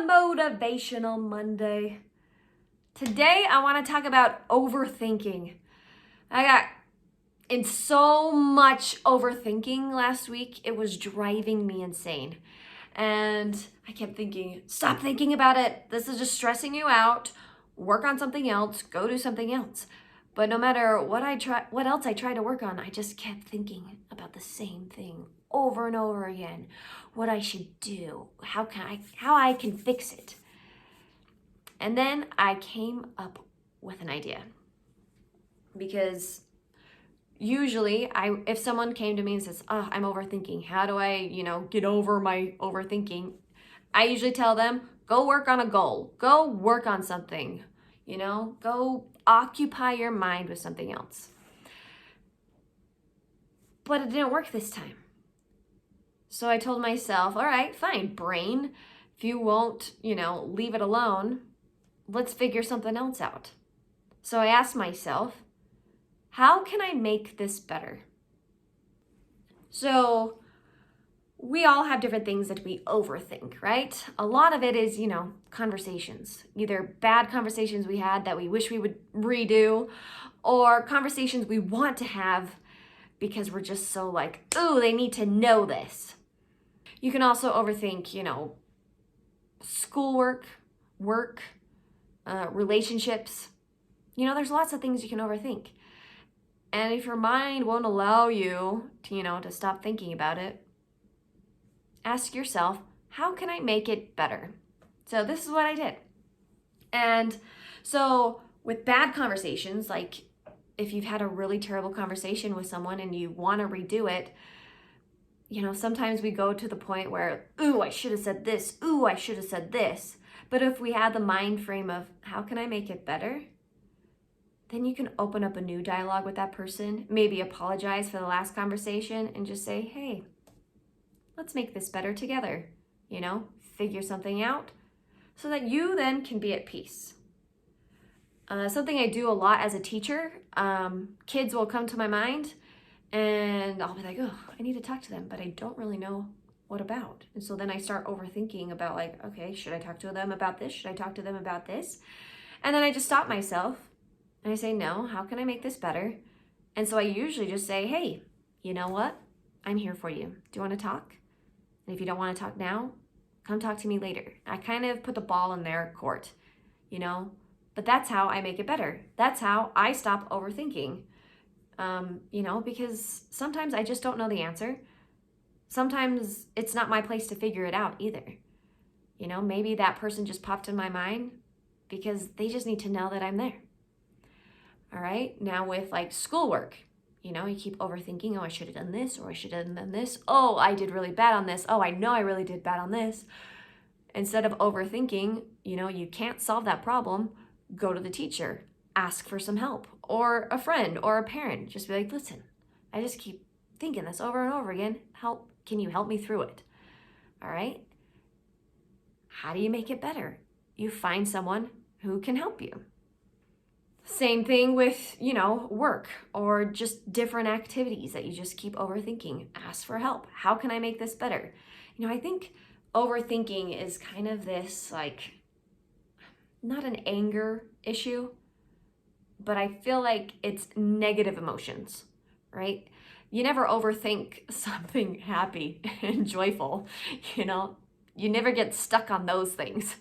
Motivational Monday. Today I want to talk about overthinking. I got in so much overthinking last week, it was driving me insane. And I kept thinking, stop thinking about it. This is just stressing you out. Work on something else, go do something else. But no matter what else I tried to work on, I just kept thinking about the same thing over and over again. What I should do, how I can fix it. And then I came up with an idea. Because usually if someone came to me and says, "Oh, I'm overthinking. How do I, get over my overthinking?" I usually tell them, "Go work on a goal. Go work on something. Go occupy your mind with something else." But it didn't work this time. So I told myself, all right, fine, brain, if you won't, leave it alone, let's figure something else out. So I asked myself, how can I make this better? So we all have different things that we overthink, right? A lot of it is, conversations, either bad conversations we had that we wish we would redo, or conversations we want to have because we're just so like, ooh, they need to know this. You can also overthink, schoolwork, work, relationships. There's lots of things you can overthink. And if your mind won't allow you to stop thinking about it, ask yourself, how can I make it better? So this is what I did. And so with bad conversations, like if you've had a really terrible conversation with someone and you want to redo it, sometimes we go to the point where, ooh, I should have said this. Ooh, I should have said this. But if we had the mind frame of, how can I make it better? Then you can open up a new dialogue with that person, maybe apologize for the last conversation and just say, hey, let's make this better together. Figure something out so that you then can be at peace. Something I do a lot as a teacher, kids will come to my mind and I'll be like, oh, I need to talk to them, but I don't really know what about. And so then I start overthinking about like, okay, should I talk to them about this? Should I talk to them about this? And then I just stop myself and I say, no, how can I make this better? And so I usually just say, hey, you know what? I'm here for you. Do you want to talk? And if you don't want to talk now, come talk to me later. I kind of put the ball in their court, but that's how I make it better. That's how I stop overthinking. Because sometimes I just don't know the answer. Sometimes it's not my place to figure it out either. Maybe that person just popped in my mind because they just need to know that I'm there. All right. Now with like schoolwork, you keep overthinking, oh, I should have done this, or I should have done this. Oh, I did really bad on this. Oh, I know I really did bad on this. Instead of overthinking, you can't solve that problem. Go to the teacher, ask for some help, or a friend or a parent. Just be like, listen, I just keep thinking this over and over again. Can you help me through it? All right. How do you make it better? You find someone who can help you. Same thing with, work or just different activities that you just keep overthinking. Ask for help. How can I make this better? I think overthinking is kind of this like, not an anger issue, but I feel like it's negative emotions, right? You never overthink something happy and joyful, you never get stuck on those things.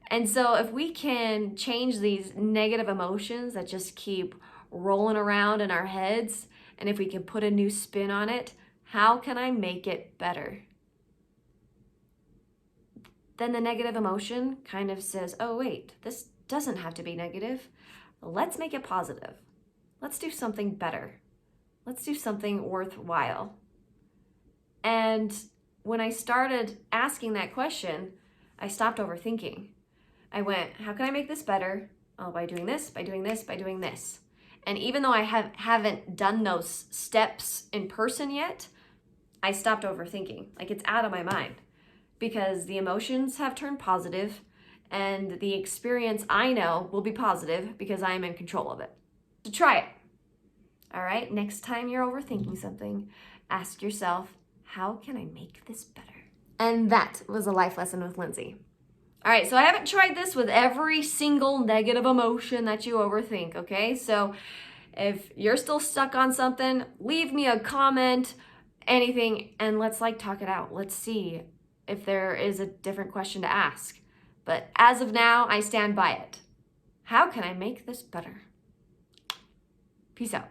And so if we can change these negative emotions that just keep rolling around in our heads, and if we can put a new spin on it, how can I make it better? Then the negative emotion kind of says, oh, wait, this doesn't have to be negative. Let's make it positive. Let's do something better. Let's do something worthwhile. And when I started asking that question, I stopped overthinking. I went, how can I make this better? Oh, by doing this, by doing this, by doing this. And even though I haven't done those steps in person yet, I stopped overthinking. Like it's out of my mind because the emotions have turned positive and the experience I know will be positive because I am in control of it. So try it. All right, next time you're overthinking something, ask yourself, how can I make this better? And that was a life lesson with Lindsey. All right, so I haven't tried this with every single negative emotion that you overthink, okay? So if you're still stuck on something, leave me a comment, anything, and let's like talk it out. Let's see if there is a different question to ask. But as of now, I stand by it. How can I make this better? Peace out.